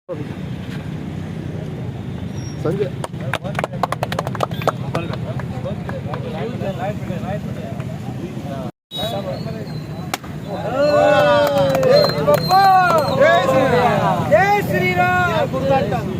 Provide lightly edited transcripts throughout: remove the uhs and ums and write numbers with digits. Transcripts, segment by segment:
संजय जय श्रीराम।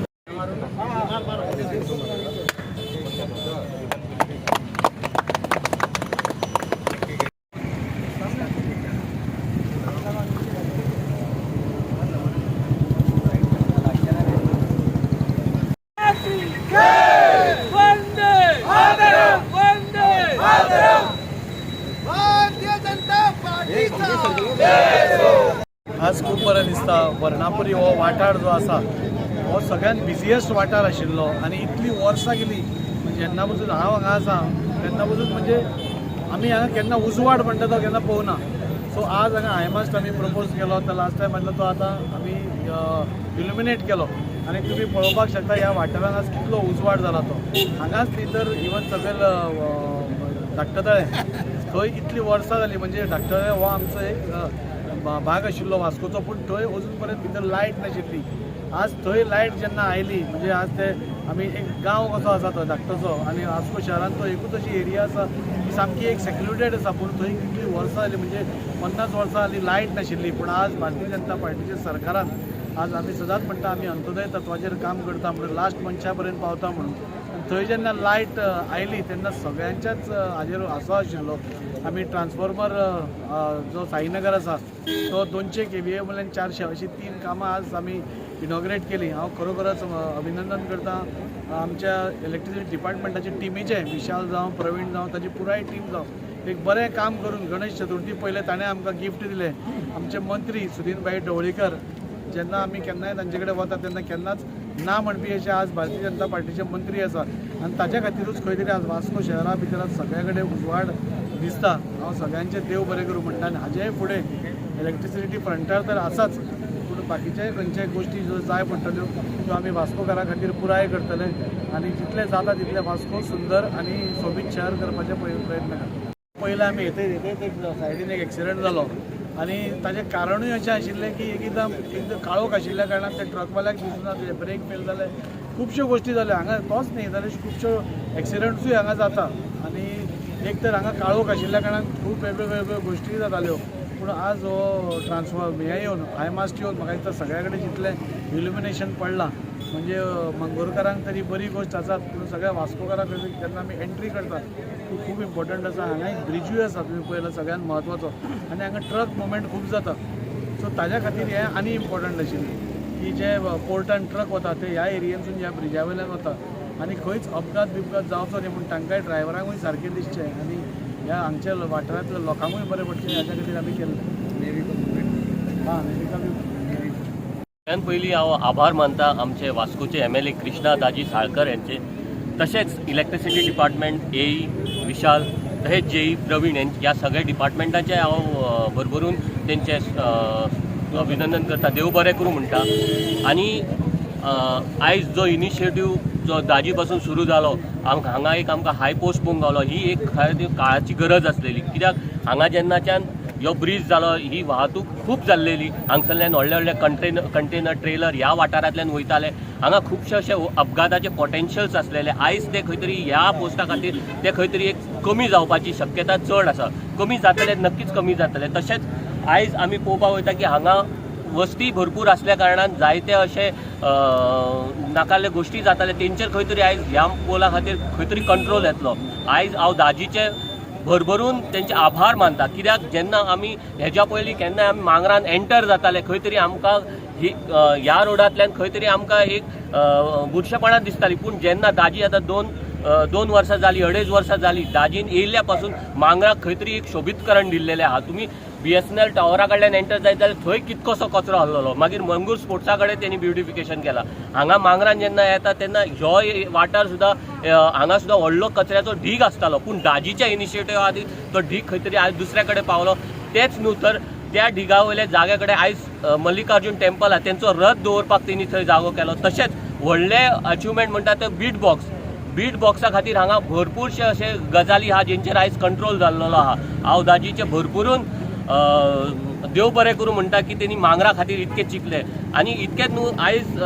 आज खूब बरें दिसता। वर्णापुरी हो वाठार जो आसा हो सगळ्यात बिझिएस्ट वाठार आशिल्लो आनी इतली वर्सां गेली म्हणजे जेन्ना पसून हांव हांगा आसा तेन्ना पसून म्हणजे आमी हांगा केन्ना उजवाड म्हणटा तो केन्ना पळोवना। सो आज हांगा हायमास्ट आमी प्रपोज केलो तो लास्ट टायम म्हटलो तो आतां आमी इल्युमिनेट केलो आनी तुमी पळोवपाक शकता ह्या वाठारान आज कितलो उजवाड जाला तो। हांगाच न्ही तर इवन सकयल धाकटतळे थंय इतली वर्सां जाली म्हणजे धाकटतळे हो आमचो एक भाग आशिल्लो वास्कोचो पूण थंय अजून पर्यंत भितर लायट नाशिल्ली। आज थंय लायट जेन्ना आयली म्हणजे आज ते आमी एक गांव कसो आसा तो धाकटोसो आनी वास्को शहरान तो एकूच अशी एरिया आसा ती सामकी एक सेक्युलेटेड आसा पूण थंय कितली वर्सां जाली म्हणजे 50 वर्सां जाली लायट नाशिल्ली। पूण आज भारतीय जनता पार्टीच्या सरकारान आज आमी सदांच म्हणटा आमी अंत्योदय तत्वाचेर काम करता म्हणून लास्ट मनशा पर्यंत पावता म्हणून थंय जेन्ना लायट आयली तेन्ना सगळ्यांच्याच हाजेर आसो आशिल्लो। आमी ट्रान्सफॉर्मर जो साईनगर आसा तो 200 KVA म्हणल्यार 400 अशी 3 कामां आज आमी इनॉग्रेट केली। हांव खरोखरच अभिनंदन करता आमच्या इलेक्ट्रिसिटी डिपार्टमेंटाचे टिमीचे विशाल जावं प्रवीण जावं ताची पुराय टीम जावं एक बरें काम करून गणेश चतुर्थी पयले ताणें आमकां गिफ्ट दिलें। आमचे मंत्री सुदीनभाई ढवळीकर जेन्ना आमी केन्नाय तांचे कडेन वता तेन्ना केन्नाच ना म्हणपी अशे आज भारतीय जनता पार्टीचे मंत्री आसा आनी ताच्या खातीरूच खंय तरी आज वास्को शहरा भितर आज सगळ्या कडेन उजवाड दिसता। हांव सगळ्यांचे देव बरें करूं म्हणटा आनी हाजेय फुडें इलेक्ट्रिसिटी फ्रंटार तर आसाच पूण बाकीच्याय खंयच्याय गोश्टी ज्यो जाय पडटल्यो त्यो आमी वास्कोकारा खातीर पुराय करतले आनी जितलें जाता तितलें वास्को सुंदर आनी सोबीत शहर करपाचे प्रयत्न करता। पयले आमी येतच एक सायडीन एक एक्सिडंट जालो आनी ताजें कारणूय अशें आशिल्लें की एकदम काळोख आशिल्ल्या कारणान त्या ट्रकवाल्याक दिसना तेजे ब्रेक फेल जाले खुबश्यो गोश्टी जाल्यो। हांगा तोच न्ही जाल्यार खुबश्यो एक्सिडंट्सूय हांगा जाता आनी एक तर हांगा काळोख आशिल्ल्या कारणान खूब वेगळ्यो गोश्टी जाताल्यो। पूण आज हो ट्रान्सफॉर्म हें येवन हायमास्ट येवन म्हाका दिसता सगळ्या कडेन जितलें इल्युमिनेशन पडलां म्हणजे मंगळूरकारांक तरी बरी गोश्ट आसात पूण सगळ्या वास्कोकारांक जेन्ना आमी एंट्री करता ती खूब इम्पॉर्टंट आसा। हांगा एक ब्रिजूय आसा तुमी पळयला सगळ्यात म्हत्वाचो आनी हांगा ट्रक मुवमेंट खूब जाता सो ताज्या खातीर हें आनी इम्पॉर्टंट आशिल्लें की जे पोर्टान ट्रक वता ते ह्या एरियेनसून ह्या ब्रिजा वयल्यान वता आनी खंयच अपघात बिपघात जावचो न्ही पूण तांकांय ड्रायव्हरांकूय सारकें दिसचें आनी ह्या हांगच्या वाठारांतल्या लोकांकूय बरें पडचें ह्याच्या खातीर आमी केल्लें। सगळ्यात पयलीं हांव आभार मानता आमचे वास्कोचे MLA कृष्णा दाजी साळकर यांचे तशेंच इलेक्ट्रिसिटी डिपार्टमेंट AE विशाल तशेंच JE प्रवीण ह्या सगळ्या डिपार्टमेंटाचे हांव भरभरून तेंचे अभिनंदन करता देव बरें करूं म्हणटा। आनी आयज जो इनिशिएटीव जो दाजी पासून सुरू जालो हांगा एक आमकां हाय पोस्ट पळोवंक गावलो ही एक काळाची गरज आसलेली कित्याक हांगा जेन्नाच्यान ह्यो ब्रीज जालो ही वाहतूक खूब जाल्लेली हांगसरल्यान व्हडले कंटेनर ट्रेलर ह्या वाठारांतल्यान वयताले हांगा खुबशे अशे अपघाताचे पोटेन्शियल्स आसलेले आयज ते खंय तरी ह्या पोस्टा खातीर ते खंय तरी एक कमी जावपाची शक्यता चड आसा। कमी जातले नक्कीच कमी जातले। तशेंच आयज आमी पळोवपाक वयता की हांगा वस्ती भरपूर असल्या कारणान जायते अशे नाकाल्ले गोश्टी जाताले तेंचेर खंय तरी आयज ह्या पोला खातीर खंय तरी कंट्रोल येतलो। आयज हांव दाजीचे भरभरून तेंचे आभार मानता कित्याक जेन्ना आमी हेज्या पयलीं केन्नाय आमी मांगरान एंटर जाताले खंय तरी आमकां ही ह्या रोडांतल्यान खंय तरी आमकां एक बुरशेपणां दिसताली पूण जेन्ना दाजी आतां दोन वर्सां जाली 2.5 वर्सां जाली दाजीन येयल्ल्या पासून मांगराक खंय तरी एक शोभीतकरण दिल्लेलें आहा। तुमी BSNL टावरा कडल्यान एंटर जायत जाल्यार थंय कितकोसो कचरो आसलेलो मागीर मंगूर स्पोर्ट्सा कडेन तेणी ब्युटिफिकेशन केलां। हांगा मांगरान जेन्ना येता तेन्ना ह्यो वाठार सुद्दां हांगा सुद्दां व्हडलो कचऱ्याचो ढीग आसतालो पूण दाजीच्या इनिशिएटिव्हा खातीर तो ढीग खंय तरी आयज दुसरे कडेन पावलो। तेच न्हू तर त्या ढिगा वयल्या जाग्या कडेन आयज मल्लिकार्जुन टेम्पल आहा तेंचो रथ दवरपाक तेणी थंय जागो केलो। तशेंच व्हडले अचिवमेंट म्हणटा ते बीट बॉक्सा खातीर हांगा भरपूरशे अशे गजाली आहा जेंचेर आयज कंट्रोल जाल्लो आहा। हांव दाजीचे भरपूरून देव बरें करूं म्हणटा की तेणी मांगरा खातीर इतके चिंतले आनी इतकेच न्हू आयज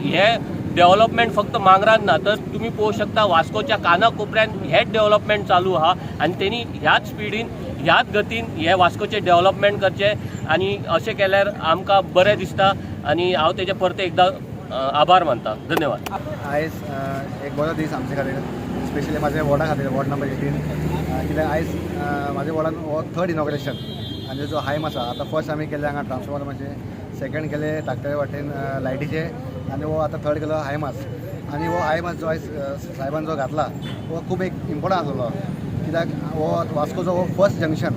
हे डेव्हलपमेंट फक्त मांगरान ना तर तुम्ही पळोवंक शकता वास्कोच्या काना कोपऱ्यान हेच डेव्हलपमेंट चालू आहा आनी तेणी ह्याच स्पिडीन ह्याच गतीन हे वास्कोचे डेव्हलपमेंट करचे आनी अशें केल्यार आमकां बरें दिसता आनी हांव तेजे परते एकदां आभार मानता. धन्यवाद. आयज एक बरो दीस आमचे खातीर स्पेशली म्हाज्या वॉर्डा खातीर वॉर्ड नंबर 18 कित्याक आयज म्हाज्या वॉर्डान हो 3rd इनॉग्रेशन आनी जो हायम आसा आतां फर्स्ट आमी केले हांगा ट्रान्सफॉर्मराचे, सेकंड केले ताकतळे वाटेन लायटीचे आनी हो आतां 3rd केलो हायमास. आनी हो हायमास जो आयज साहेबान जो घातला हो खूब एक इम्पॉर्टंट आसलो कित्याक हो वास्कोचो हो फर्स्ट जंक्शन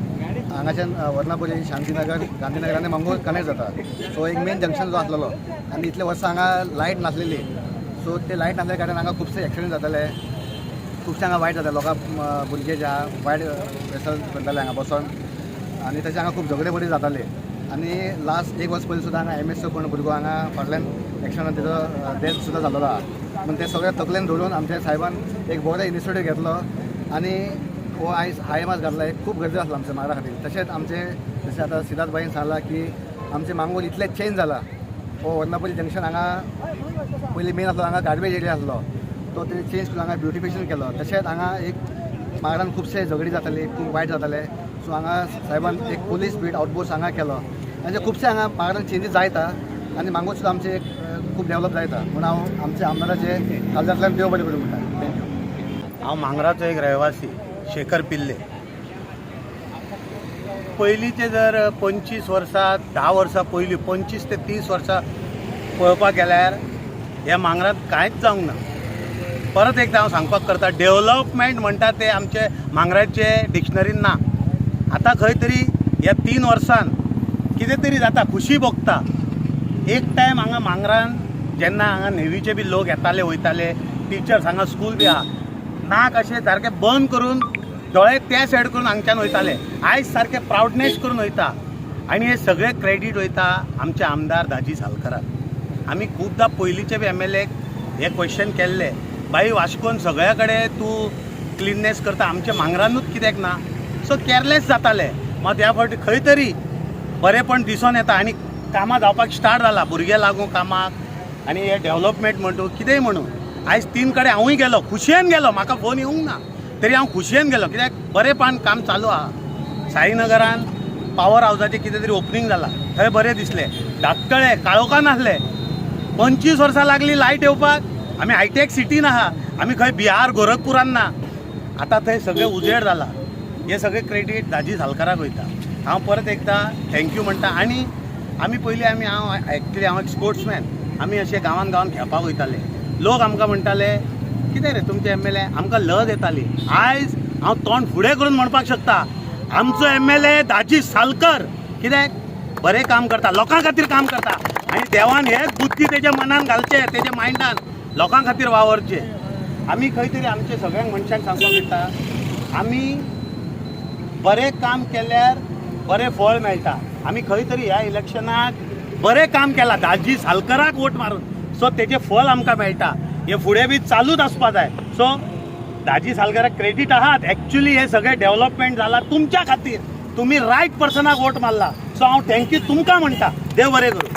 हांगाच्यान वर्णापुरी, शांतीनगर, गांधीनगर आनी मंगळूर कनेक्ट जाता. सो एक मेन जंक्शन जो आसलेलो आनी इतले वर्सां हांगा लायट नासलेली. सो ते लायट नासल्या कारणान हांगा खुबशे एक्सिडेंट जाताले, खुबशे हांगा वायट जाताले. लोकां भुरगे जे आहा वायट वेसल करताले हांगा बसून आनी तशें हांगा खूब झगडे बरी जाताले. आनी लास्ट 1 वर्स पयलीं सुद्दां हांगा MSO कोण भुरगो हांगा फाटल्यान एक्सिडंटान तेजो डेथ सुद्दां जाल्लो आहा. पूण ते सगळे तकलेन धरून आमच्या साहेबान एक बरो इनिशिएटीव घेतलो आनी हो आयज हायमास घातला. एक खूब गरजेचो आसलो आमच्या मांगरा खातीर. तशेंच आमचे जशें आतां सिद्धार्थ भाईन सांगलां की आमचे मांगूर इतले चेंज जाला. हो वर्णापुरी जंक्शन हांगा पयलीं मेन आसलो, हांगा गार्बेज एरिया आसलो तो ते चेंज करून हांगा ब्युटिफिकेशन केलो. तशेंच हांगा एक मांगरान खुबशे झगडी जाताले, खूब वायट जाताले. सो हांगा साहेबान एक पुलीस बीट आउटपोस्ट हांगा केलो आनी खुबशे हांगा मांगरान चेंजीस जायता आनी मांगूर सुद्दां आमचे खूब डेवलप जायता. म्हणून हांव आमच्या आमदाराचे काळजांतल्यान देव बरें करूं म्हणटा. थँक्यू. हांव मांगराचो एक रहिवासी शेखर पिल्ले. पयलींचे जर 25 वर्सां 10 वर्सां पयलीं 25 ते 30 वर्सां पळोवपाक गेल्यार ह्या मांगरांत कांयच जावंक ना. परत एकदां हांव सांगपाक करता डेव्हलपमेंट म्हणटा ते आमचे मांगराचे डिक्शनरीन ना. आतां खंय तरी ह्या 3 वर्सान कितें तरी जाता, खुशी भोगता. एक टायम हांगा मांगरान जेन्ना हांगा नेवीचे बी लोक येताले वयताले, टिचर्स हांगा स्कूल बी आहा, नाक अशें सारकें बंद करून दोळे त्या सायड करून हांगच्यान वयताले. आयज सारकें प्रावडनेस करून वयता आनी हे सगळें क्रेडीट वयता आमचे आमदार दाजी सालकराक. आमी खुबदां पयलींचे बी MLAक हे क्वेश्चन केल्ले, बाई वास्कोन सगळ्या कडेन तूं क्लिननेस करता, आमच्या मांगरानूच कित्याक ना. सो केअरलेस जाताले. मात ह्या फावटी खंय तरी बरेंपण दिसून येता आनी कामां जावपाक स्टार्ट जाला. भुरगे लागूं कामाक आनी हे डेव्हलपमेंट म्हणटू कितेंय म्हणून आयज 3 कडेन हांवूय गेलो, खुशयेन गेलो. म्हाका फोन येवंक ना तरी हांव खुशयेन गेलो कित्याक बरेंपण काम चालू आहा. साईनगरान पावर हावसाचें कितें तरी ओपनिंग जाला, थंय बरें दिसलें. धाकटळे काळोखान आसले, 25 वर्सां लागली लायट येवपाक. आमी हायटेक सिटीन आहा, आमी खंय बिहार गोरखपुरान ना. आतां थंय सगळें उजेड जाला. हे सगळें क्रेडीट दाजी सालकाराक वयता. हांव परत एकदां थँक्यू म्हणटा. आनी आमी पयलीं हांव एक्चुली हांव एक स्पोर्ट्समॅन. आमी अशे गांवान गांवान खेळपाक वयताले. लोक आमकां म्हणटाले कितें रे तुमचे MLA, आमकां लज येताली. आयज हांव तोंड फुडें करून म्हणपाक शकता आमचो MLA दाजी सालकर कित्याक बरें काम करता, लोकां खातीर काम करता आनी देवान हेच बुद्धी तेज्या मनान घालचे, तेज्या मायंडान लोकां खातीर वावरचे. आमी खंय तरी आमच्या सगळ्यांक मनशांक सांगपाक येता आमी बरें काम केल्यार बरें फळ मेळटा. आमी खंय तरी ह्या इलेक्शनाक बरें काम केलां, दाजी सालकराक वोट मारून. सो तेजें फळ आमकां मेळटा. हे फुडें बी चालूच आसपा जाय. सो दाजी सालकराक क्रेडीट आहात. एक्चुली हे सगळें डेव्हलपमेंट जाला तुमच्या खातीर. तुम्ही रायट पर्सनाक वोट मारला. सो हांव थँक्यू तुमकां म्हणटा. देव बरें करूं.